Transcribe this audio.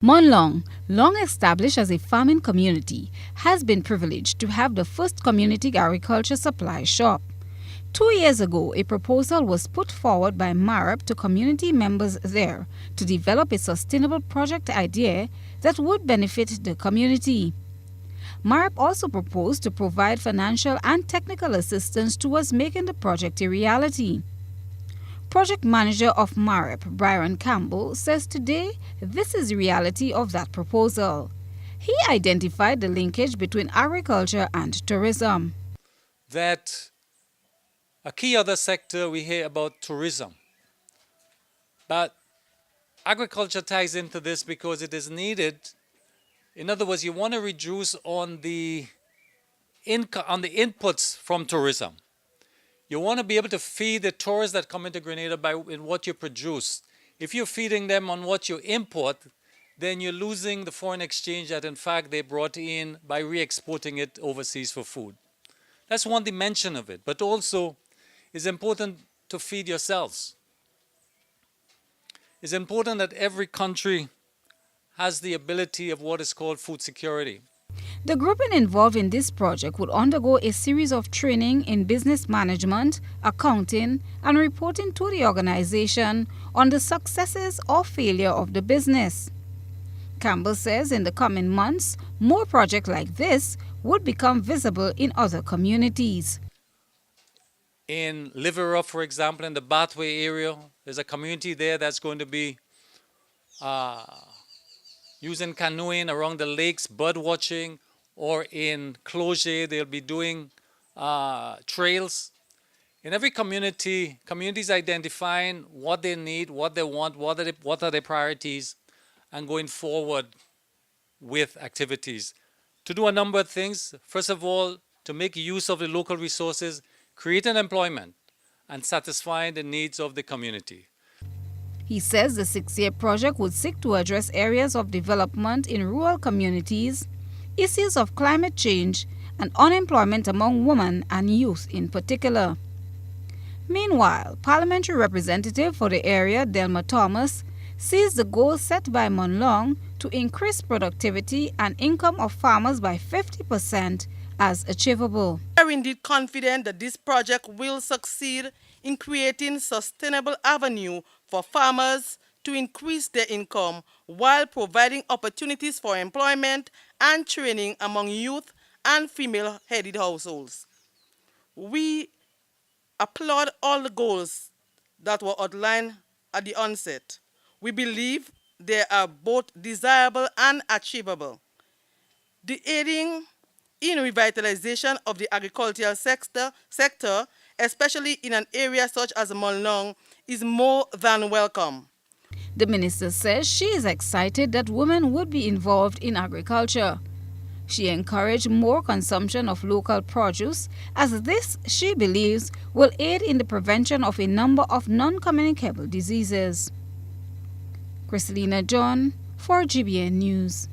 Morne Longue, long established as a farming community, has been privileged to have the first community agriculture supply shop. 2 years ago, a proposal was put forward by MARAP to community members there to develop a sustainable project idea that would benefit the community. MARAP also proposed to provide financial and technical assistance towards making the project a reality. Project manager of MARAP, Byron Campbell, says today this is the reality of that proposal. He identified the linkage between agriculture and tourism. That a key other sector we hear about tourism. But agriculture ties into this because it is needed. In other words, you want to reduce on the inputs from tourism. You want to be able to feed the tourists that come into Grenada in what you produce. If you're feeding them on what you import, then you're losing the foreign exchange that in fact they brought in by re-exporting it overseas for food. That's one dimension of it, but also it's important to feed yourselves. It's important that every country has the ability of what is called food security. The grouping involved in this project would undergo a series of training in business management, accounting, and reporting to the organization on the successes or failure of the business. Campbell says in the coming months, more projects like this would become visible in other communities. In Livera, for example, in the Bathway area, there's a community there that's going to be using canoeing around the lakes, bird watching, or in Cloget, they'll be doing trails. In every community, communities identifying what they need, what they want, what are their priorities, and going forward with activities. To do a number of things. First of all, to make use of the local resources, creating employment, and satisfying the needs of the community. He says the 6-year project would seek to address areas of development in rural communities, issues of climate change, and unemployment among women and youth in particular. Meanwhile, Parliamentary Representative for the area, Delma Thomas, sees the goal set by Morne Longue to increase productivity and income of farmers by 50% as achievable. We are indeed confident that this project will succeed in creating sustainable avenue for farmers to increase their income while providing opportunities for employment and training among youth and female-headed households. We applaud all the goals that were outlined at the onset. We believe they are both desirable and achievable. The aiding in revitalization of the agricultural sector, especially in an area such as Morne Longue, is more than welcome. The minister says she is excited that women would be involved in agriculture. She encouraged more consumption of local produce, as this, she believes, will aid in the prevention of a number of non-communicable diseases. Christelina John for GBN News.